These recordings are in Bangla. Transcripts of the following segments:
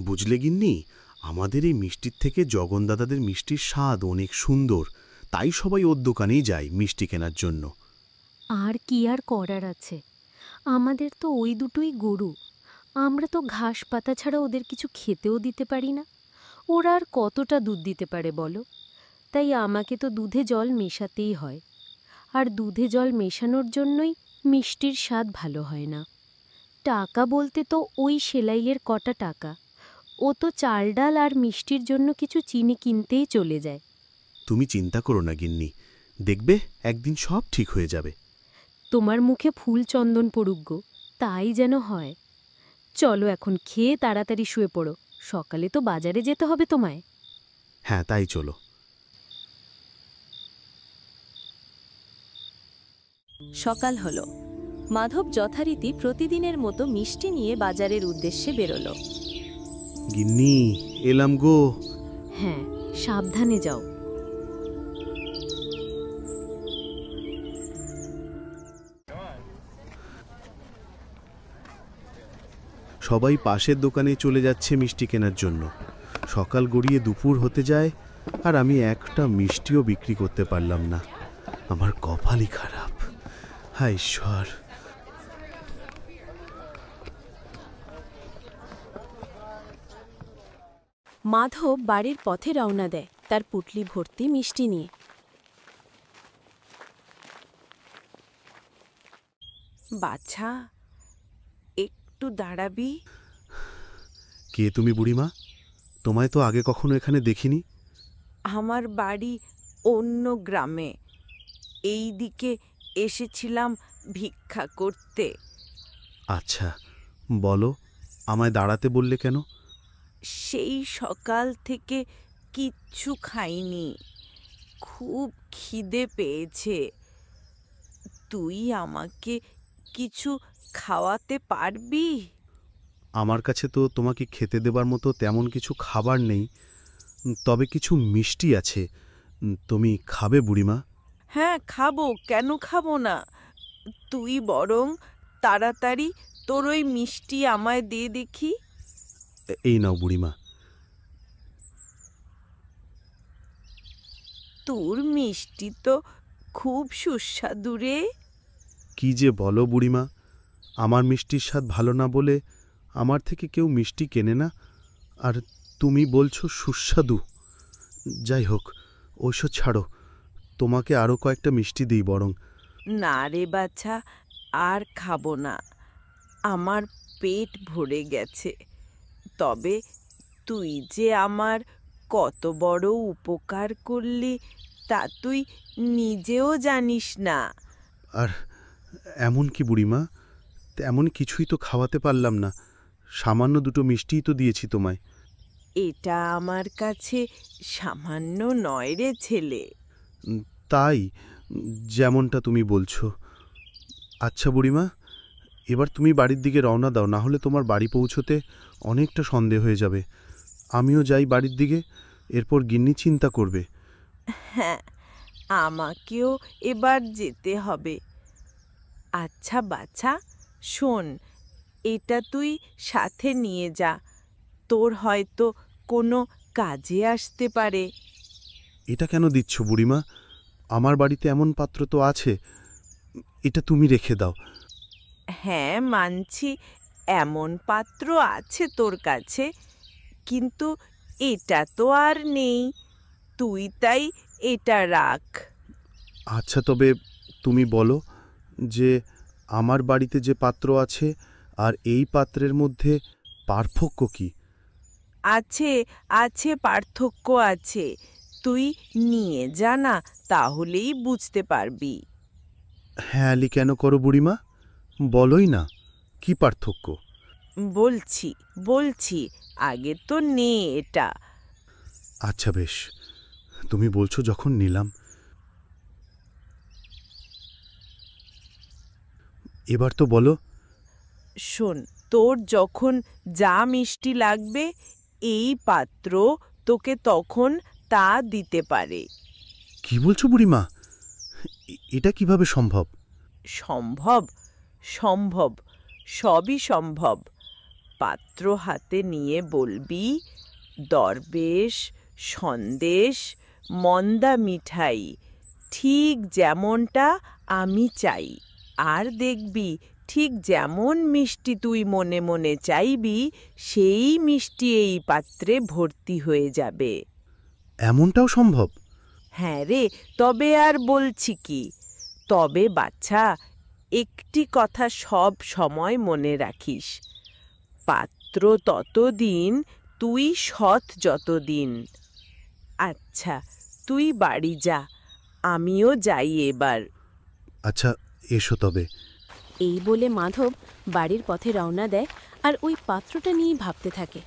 বুঝলে গিন্নি, আমাদের এই মিষ্টির থেকে জগনদাদাদের মিষ্টির স্বাদ অনেক সুন্দর, তাই সবাই ওর দোকানেই যায় মিষ্টি কেনার জন্য। আর কি আর করার আছে, আমাদের তো ওই দুটোই গরু। আমরা তো ঘাস পাতা ছাড়া ওদের কিছু খেতেও দিতে পারি না। ওরা আর কতটা দুধ দিতে পারে বলো? তাই আমাকে তো দুধে জল মেশাতেই হয়। আর দুধে জল মেশানোর জন্যই মিষ্টির স্বাদ ভালো হয় না। টাকা বলতে তো ওই সেলাইয়ের কটা টাকা। ও তো চাল ডাল আর মিষ্টির জন্য কিছু চিনি কিনতেই চলে যায়। তুমি চিন্তা করো না গিন্নি, দেখবে একদিন সব ঠিক হয়ে যাবে। তোমার মুখে ফুল চন্দন পড়ুক গো, তাই যেন হয়। চলো এখন খেয়ে তাড়াতাড়ি শুয়ে পড়ো, সকালে তো বাজারে যেতে হবে তোমায়। হ্যাঁ, তাই চলো। সকাল হলো। মাধব যথারীতি প্রতিদিনের মতো মিষ্টি নিয়ে বাজারের উদ্দেশ্যে বেরোল। গিন্নি, এলাম গো। হ্যাঁ, সাবধানে যাও। সবাই পাশের দোকানে চলে যাচ্ছে মিষ্টি কেনার জন্য। সকাল গড়িয়ে দুপুর হতে যায়, আর আমি একটা মিষ্টিও বিক্রি করতে পারলাম না। আমার কপালই খারাপ। হায় ঈশ্বর। মাধব বাড়ির পথে রওনা দেয় তার পুটলি ভর্তি মিষ্টি নিয়ে। বাছা, একটু দাঁড়াবি? কে তুমি বুড়িমা? তোমায় তো আগে কখনো এখানে দেখিনি। আমার বাড়ি অন্য গ্রামে, এই দিকে এসেছিলাম ভিক্ষা করতে। আচ্ছা, বলো, আমায় দাঁড়াতে বললে কেন? সেই সকাল থেকে কিচ্ছু খাইনি, খুব খিদে পেয়েছে। তুই আমাকে কিছু খাওয়াতে পারবি? আমার কাছে তো তোমাকে খেতে দেবার মতো তেমন কিছু খাবার নেই, তবে কিছু মিষ্টি আছে। তুমি খাবে বুড়িমা? হ্যাঁ, খাবো, কেন খাবো না। তুই বরং তাড়াতাড়ি তোর ওই মিষ্টি আমায় দে দেখি। এই নাও বুড়িমা। তোর মিষ্টি তো খুব সুস্বাদু রে। কি যে বলো বুড়িমা, আমার মিষ্টির স্বাদ ভালো না বলে আমার থেকে কেউ মিষ্টি কেনে না, আর তুমি বলছো সুস্বাদু। যাই হোক, ওইসব ছাড়ো, তোমাকে আরও কয়েকটা মিষ্টি দিই বরং। না রে বাছা, আর খাবো না, আমার পেট ভরে গেছে। তবে তুই যে আমার কত বড় উপকার করলি তা তুই নিজেও জানিস না। আর এমন কি বুড়িমা, তেমন কিছুই তো খাওয়াতে পারলাম না, সামান্য দুটো মিষ্টিই তো দিয়েছি তোমায়। এটা আমার কাছে সামান্য নয় রে ছেলে। তাই, যেমনটা তুমি বলছো। আচ্ছা বুড়িমা, এবার তুমি বাড়ির দিকে রওনা দাও, না হলে তোমার বাড়ি পৌঁছোতে অনেকটা সন্দেহ হয়ে যাবে। আমিও যাই বাড়ির দিকে, এরপর গিন্নি চিন্তা করবে। হ্যাঁ, আমাকেও এবার যেতে হবে। আচ্ছা বাছা, শোন, এটা তুই সাথে নিয়ে যা, তোর হয়তো কোনো কাজে আসতে পারে। এটা কেন দিচ্ছ বুড়িমা? আমার বাড়িতে এমন পাত্র তো আছে, এটা তুমি রেখে দাও। হ্যাঁ মানছি, এমন পাত্র আছে তোর কাছে, কিন্তু এটা তো আর নেই, তুই তাই এটা রাখ। আচ্ছা, তবে তুমি বলো যে আমার বাড়িতে যে পাত্র আছে আর এই পাত্রের মধ্যে পার্থক্য কি? আছে, আছে, পার্থক্য আছে, তুই নিয়ে যা না, তাহলেই বুঝতে পারবি। হ্যাঁ আলি কেন করো বুড়িমা, বলোই না, কি পার্থক্য? বলছি বলছি, আগে তো নে এটা। আচ্ছা বেশ, তুমি বলছো যখন নিলাম। এবার তো বলো। শোন, তোর যখন যা মিষ্টি লাগবে এই পাত্র তোকে তখন তা দিতে পারে। কি বলছো বুড়িমা? এটা কিভাবে সম্ভব? সম্ভব, সম্ভব, সবই সম্ভব। পাত্র হাতে নিয়ে বলবি, দরবেশ, সন্দেশ, মন্দা মিঠাই, ঠিক যেমনটা আমি চাই। আর দেখবি ঠিক যেমন মিষ্টি তুই মনে মনে চাইবি, সেই মিষ্টি এই পাত্রে ভর্তি হয়ে যাবে। এমনটাও সম্ভব? হ্যাঁ রে, তবে আর বলছি কি, তবে বাচ্চা, একটি কথা সব সময় মনে রাখিস, পাত্র ততদিন, তুই সৎ যতদিন। আচ্ছা, তুই বাড়ি যা, আমিও যাই এবার। আচ্ছা, এসো তবে। এই বলে মাধব বাড়ির পথে রওনা দেয় আর ওই পাত্রটা নিয়েই ভাবতে থাকে।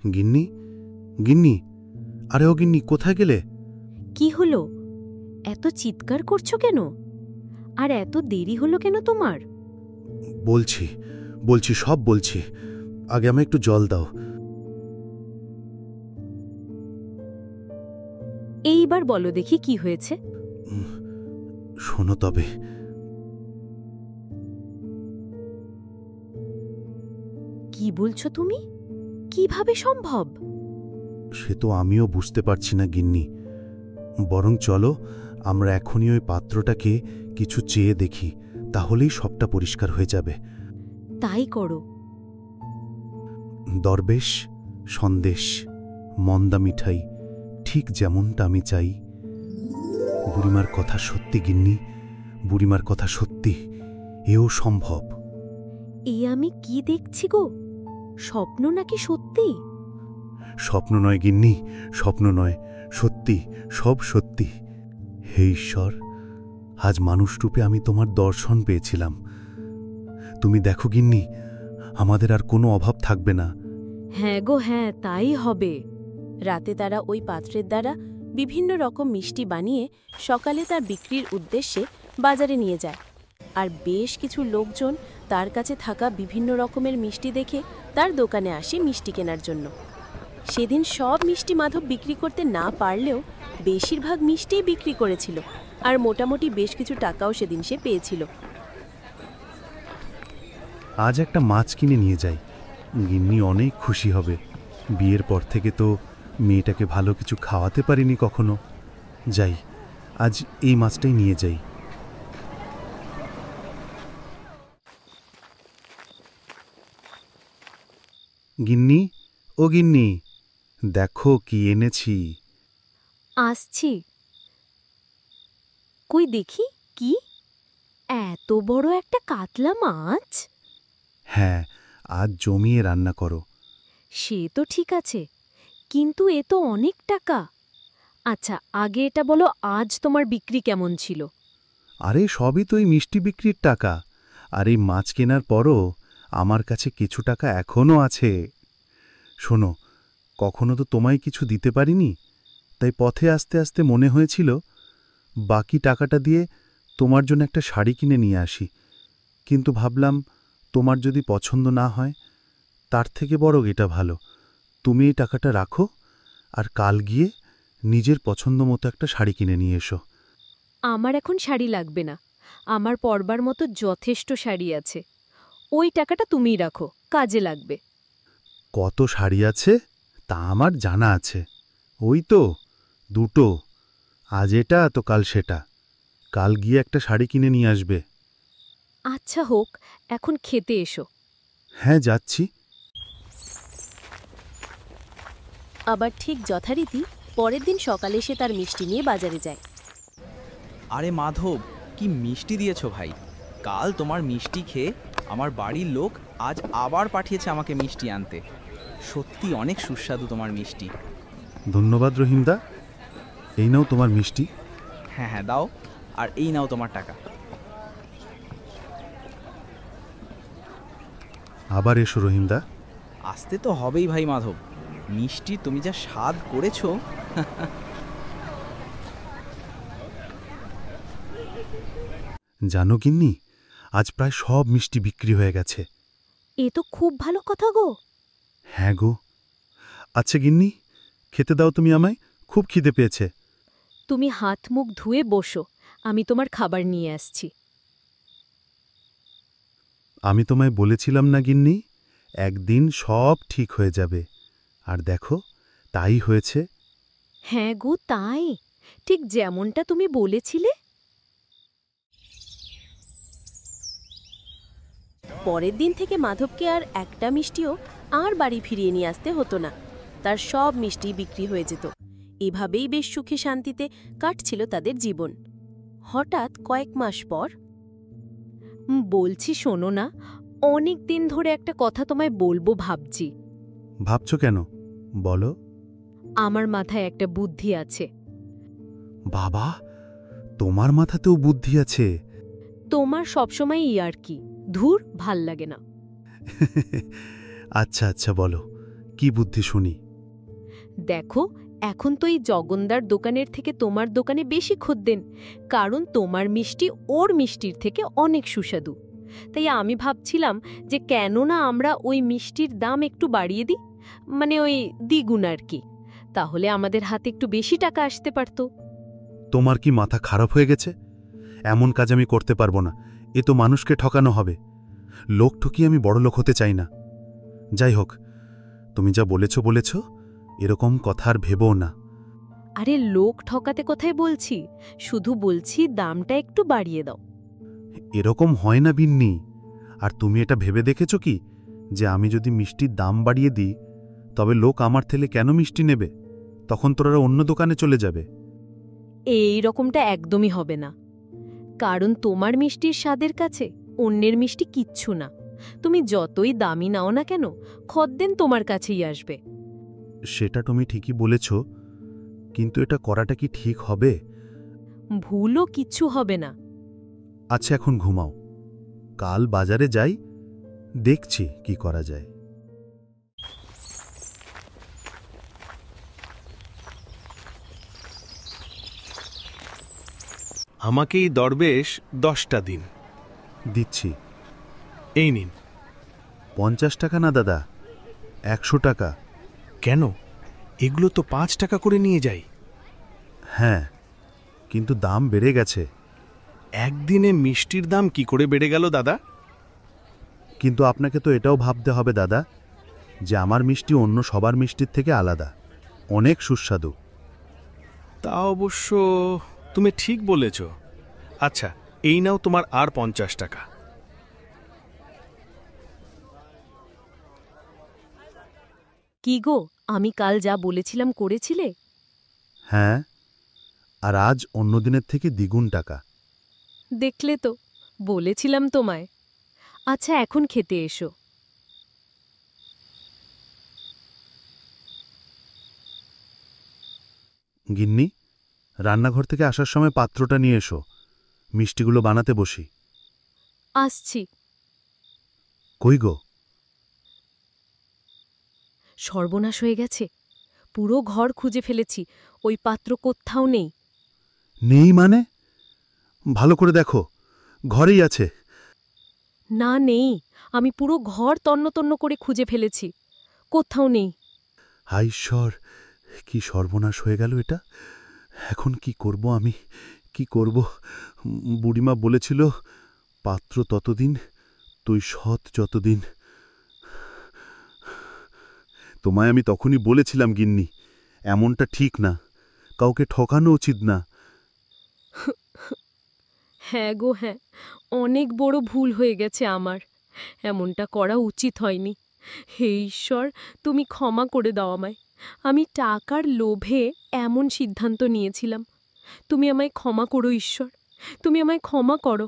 গিন্নি, গিন্নি, আরে ও গিন্নি, কোথায় গেলে? কি হলো? এত চিৎকার করছো কেন? আর এত দেরি হলো কেন তোমার? বলছি বলছি সব বলছি, আগে আমায় একটু জল দাও। এইবার বলো দেখি কি হয়েছে। শোনো তবে। কি বলছো তুমি? কিভাবে সম্ভব? সে তো আমিও বুঝতে পারছি না গিন্নি, বরং চলো আমরা এখনই ওই পাত্রটাকে কিছু চেয়ে দেখি, তাহলেই সবটা পরিষ্কার হয়ে যাবে। তাই করো। দরবেশ, সন্দেশ, মন্দা মিঠাই, ঠিক যেমনটা আমি চাই। বুড়িমার কথা সত্যি গিন্নি, বুড়িমার কথা সত্যি, এও সম্ভব। এই আমি কি দেখছি গো? স্বপ্ন নাকি সত্যি? স্বপ্ন নয় গিন্নি, স্বপ্ন নয়, সত্যি, সব সত্যি। হে ঈশ্বর, আজ মানুষরূপে আমি তোমার দর্শন পেয়েছিলাম। তুমি দেখো গিন্নি, আমাদের আর কোনো অভাব থাকবে না। হ্যাঁ গো হ্যাঁ, তাই হবে। রাতে তারা ওই পাত্রের দ্বারা বিভিন্ন রকম মিষ্টি বানিয়ে সকালে তার বিক্রির উদ্দেশ্যে বাজারে নিয়ে যায়। আর বেশ কিছু লোকজন তার কাছে থাকা বিভিন্ন রকমের মিষ্টি দেখে তার দোকানে আসে মিষ্টি কেনার জন্য। সেদিন সব মিষ্টি মাধব বিক্রি করতে না পারলেও বেশিরভাগ মিষ্টিই বিক্রি করেছিল, আর মোটামুটি বেশ কিছু টাকাও সেদিন সে পেয়েছিল। আজ একটা মাছ কিনে নিয়ে যাই, গিন্নি অনেক খুশি হবে। বিয়ের পর থেকে তো মেয়েটাকে ভালো কিছু খাওয়াতে পারিনি কখনো। যাই, আজ এই মাছটাই নিয়ে যাই। গিন্নি, ও গিন্নি, দেখো কি এনেছি। আসছি। কই দেখি কি? এত বড় একটা কাতলা মাছ? হ্যাঁ, আজ জমিয়ে রান্না করো। সে তো ঠিক আছে, কিন্তু এ তো অনেক টাকা। আচ্ছা, আগে এটা বলো, আজ তোমার বিক্রি কেমন ছিল? আরে সবই তো এই মিষ্টি বিক্রির টাকা, আর এই মাছ কেনার পরও আমার কাছে কিছু টাকা এখনও আছে। শোনো, কখনো তো তোমায় কিছু দিতে পারিনি, তাই পথে আস্তে আস্তে মনে হয়েছিল বাকি টাকাটা দিয়ে তোমার জন্য একটা শাড়ি কিনে নিয়ে আসি। কিন্তু ভাবলাম তোমার যদি পছন্দ না হয়, তার থেকে বরং এটা ভালো, তুমি এই টাকাটা রাখো আর কাল গিয়ে নিজের পছন্দ মতো একটা শাড়ি কিনে নিয়ে এসো। আমার এখন শাড়ি লাগবে না, আমার পরবার মতো যথেষ্ট শাড়ি আছে। ওই টাকাটা তুমিই রাখো, কাজে লাগবে। কত শাড়ি আছে তা আমার জানা আছে, ওই তো দুটো, আজ এটা তো কাল সেটা। কাল গিয়ে একটা শাড়ি কিনে নিয়ে আসবে। আচ্ছা হোক, এখন খেতে এসো। হ্যাঁ, যাচ্ছি। আবার ঠিক যথারীতি পরের দিন সকালে সে তার মিষ্টি নিয়ে বাজারে যায়। আরে মাধব, কি মিষ্টি দিয়েছো ভাই! কাল তোমার মিষ্টি খেয়ে আমার বাড়ির লোক আজ আবার পাঠিয়েছে আমাকে মিষ্টি আনতে। সত্যি অনেক সুস্বাদু তোমার মিষ্টি। ধন্যবাদ রহিমদা, এই নাও তোমার মিষ্টি। হ্যাঁ হ্যাঁ, দাও, আর এই নাও তোমার টাকা। আবার এসো রহিমদা। আসতে তো হবেই ভাই মাধব, মিষ্টি তুমি যা স্বাদ করেছো। জানো গিন্নি, আজ প্রায় সব মিষ্টি বিক্রি হয়ে গেছে। এ তো খুব ভালো কথা গো। হ্যাঁ গো। আচ্ছা গিন্নি, খেতে দাও তুমি আমায়, খুব খিদে পেয়েছে। তুমি হাত মুখ ধুয়ে বসো, আমি তোমার খাবার নিয়ে আসছি। আমি তোমায় বলেছিলাম না গিন্নি, একদিন সব ঠিক হয়ে যাবে। আর দেখো, তাই হয়েছে। হ্যাঁ গো, তাই, ঠিক যেমনটা তুমি বলেছিলে। পরের দিন থেকে মাধবকে আর একটা মিষ্টিও আর বাড়ি ফিরিয়ে নিয়ে আসতে হতো না। তার সব মিষ্টি বিক্রি হয়ে যেত। এভাবেই বেশ সুখে শান্তিতে কাটছিল তাদের জীবন। হঠাৎ কয়েক মাস পর বলছি শোনো না, অনেক দিন ধরে একটা কথা তোমায় বলবো ভাবছি। ভাবছো কেন? বলো। আমার মাথায় একটা বুদ্ধি আছে। বাবা, তোমার মাথাতেও বুদ্ধি আছে? তোমার সবসময় আর কি, ধুর, ভাল লাগে না। আচ্ছা আচ্ছা, বলো, কি বুদ্ধি শুনি। দেখো, এখন তো এই জগন্দার দোকানের থেকে তোমার দোকানে বেশি খদ্দেন, কারণ তোমার মিষ্টি ওর মিষ্টির থেকে অনেক সুস্বাদু। তাই আমি ভাবছিলাম যে কেন না আমরা ওই মিষ্টির দাম একটু বাড়িয়ে দিই, মানে ওই দ্বিগুণ আর কি। তাহলে আমাদের হাতে একটু বেশি টাকা আসতে পারত। তোমার কি মাথা খারাপ হয়ে গেছে? এমন কাজ আমি করতে পারবো না। এ তো মানুষকে ঠকানো হবে। লোক ঠকিয়ে আমি বড়লোক হতে চাই না। যাই হোক, তুমি যা বলেছ, এরকম কথা আর ভেবও না। আরে লোক ঠকাতে কোথায় বলছি, শুধু বলছি দামটা একটু বাড়িয়ে দাও। এরকম হয় না বিন্নি। আর তুমি এটা ভেবে দেখেছ কি যে আমি যদি মিষ্টির দাম বাড়িয়ে দিই, তবে লোক আমার থেকে কেন মিষ্টি নেবে? তখন তোরা অন্য দোকানে চলে যাবে। এই রকমটা একদমই হবে না, কারণ তোমার মিষ্টির স্বাদের কাছে অন্যের মিষ্টি কিচ্ছু না। তুমি যতই দামি নাও না কেন, খদ্দেন তোমার কাছেই আসবে। সেটা তুমি ঠিকই বলেছ, কিন্তু এটা করাটা কি ঠিক হবে? ভুলও কিচ্ছু হবে না। আচ্ছা, এখন ঘুমাও। কাল বাজারে যাই, দেখছি কি করা যায়। আমাকেই দরবেশ 10টা দিন। দিচ্ছি। এই নিন। 50 টাকা না দাদা, 100 টাকা। কেন? এগুলো তো 5 টাকা করে নিয়ে যাই। হ্যাঁ, কিন্তু দাম বেড়ে গেছে। একদিনে মিষ্টির দাম কি করে বেড়ে গেল দাদা? কিন্তু আপনাকে তো এটাও ভাবতে হবে দাদা, যে আমার মিষ্টি অন্য সবার মিষ্টির থেকে আলাদা, অনেক সুস্বাদু। তা অবশ্য তুমি ঠিক বলেছ। আচ্ছা, এই নাও তোমার আর 50 টাকা। কি গো, আমি কাল যা বলেছিলাম করেছিলে? হ্যাঁ, আর আজ অন্য দিনের থেকে দ্বিগুণ টাকা। দেখলে তো, বলেছিলাম তোমায়। আচ্ছা, এখন খেতে এসো। গিন্নি, রান্নাঘর থেকে আসার সময় পাত্রটা নিয়ে এসো, মিষ্টিগুলো বানাতে বসি। আসছি। কই গো? সর্বনাশ হয়ে গেছে, পুরো ঘর খুঁজে ফেলেছি, ওই পাত্র কোত্থাও নেই। নেই মানে? ভালো করে দেখো, ঘরেই আছে। না, নেই। আমি পুরো ঘর তন্ন করে খুঁজে ফেলেছি, কোথাও নেই। হায় ঈশ্বর, কি সর্বনাশ হয়ে গেল এটা! এখন কি করব আমি, কি করব? বুড়িমা বলেছিল, পাত্র ততদিন, তুই সৎ যতদিন। তোমায় আমি তখনই বলেছিলাম গিন্নি, এমনটা ঠিক না, কাউকে ঠকানো উচিত না। হ্যাঁ গো, হ্যাঁ, অনেক বড় ভুল হয়ে গেছে আমার। এমনটা করা উচিত হয়নি। হে ঈশ্বর, তুমি ক্ষমা করে দাও আমায়। আমি টাকার লোভে এমন সিদ্ধান্ত নিয়েছিলাম। তুমি আমায় ক্ষমা করো ঈশ্বর, তুমি আমায় ক্ষমা করো।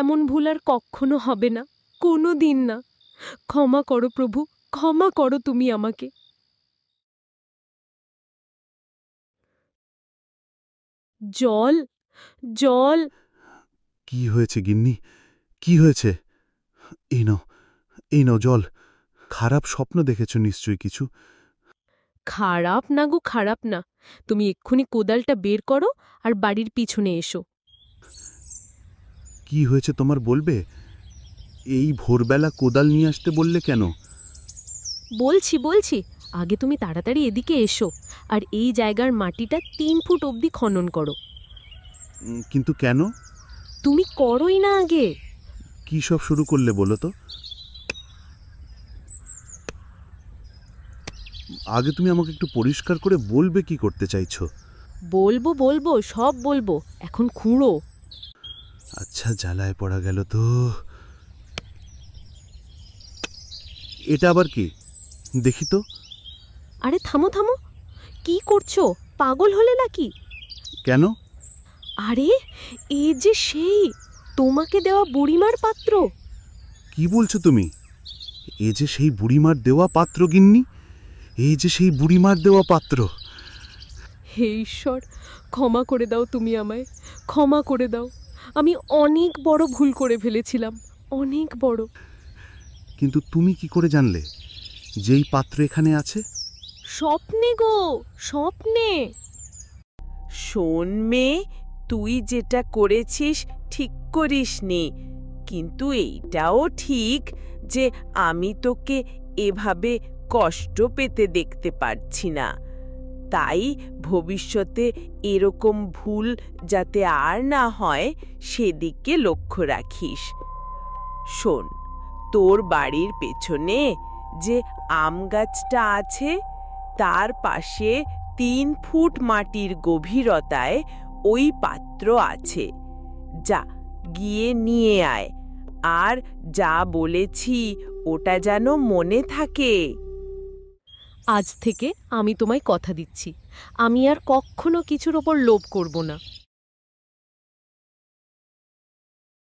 এমন ভুল আর কখনো হবে না, কোনো দিন না। ক্ষমা করো প্রভু, ক্ষমা করো তুমি আমাকে। জল, জল। কি হয়েছে গিন্নি, কি হয়েছে? এই নাও, এই নাও জল। খারাপ স্বপ্ন দেখেছ নিশ্চয়ই কিছু। খারাপ না গো, খারাপ না। তুমি এক্ষুনি কোদালটা বের করো আর বাড়ির পিছনে এসো। কি হয়েছে তোমার বলবে? এই ভোরবেলা কোদাল নিয়ে আসতে বললে কেন? বলছি, আগে তুমি তাড়াতাড়ি এদিকে এসো আর এই জায়গার মাটিটা 3 ফুট অবধি খনন করো। কিন্তু কেন? তুমি করোই না আগে। কি সব শুরু করলে বলো তো? আগে তুমি আমাকে একটু পরিষ্কার করে বলবে কি করতে চাইছো? বলবো বলবো, সব বলবো, এখন খুঁড়ো। আচ্ছা, জ্বালায় পড়া গেল তো। এটা আবার কি? দেখি তো। আরে থামো থামো, কি করছো? পাগল হলে নাকি? কেন? আরে এ যে সেই তোমাকে দেওয়া বুড়িমার পাত্র। কি বলছো তুমি? এ যে সেই বুড়িমার দেওয়া পাত্র গিন্নি, এই যে সেই বুড়িমার দেওয়া পাত্র। হে ঈশ্বর, ক্ষমা করে দাও, তুমি আমায় ক্ষমা করে দাও। আমি অনেক বড় ভুল করে ফেলেছিলাম, অনেক বড়। কিন্তু তুমি কি করে জানলে যেই পাত্র এখানে আছে? স্বপ্নে গো, স্বপ্নে। শোন মেয়ে, তুই যেটা করেছিস ঠিক করিসনি, কিন্তু এইটাও ঠিক যে আমি তোকে এভাবে কষ্ট পেতে দেখতে পারছি না। তাই ভবিষ্যতে এরকম ভুল যাতে আর না হয় সেদিকে লক্ষ্য রাখিস। শোন, তোর বাড়ির পেছনে যে আম গাছটা আছে তার পাশে 3 ফুট মাটির গভীরতায় ওই পাত্র আছে। যা গিয়ে নিয়ে আয়, আর যা বলেছি ওটা যেন মনে থাকে। আজ থেকে আমি তোমায় কথা দিচ্ছি, আমি আর কখনো কিছুর ওপর লোভ করব না।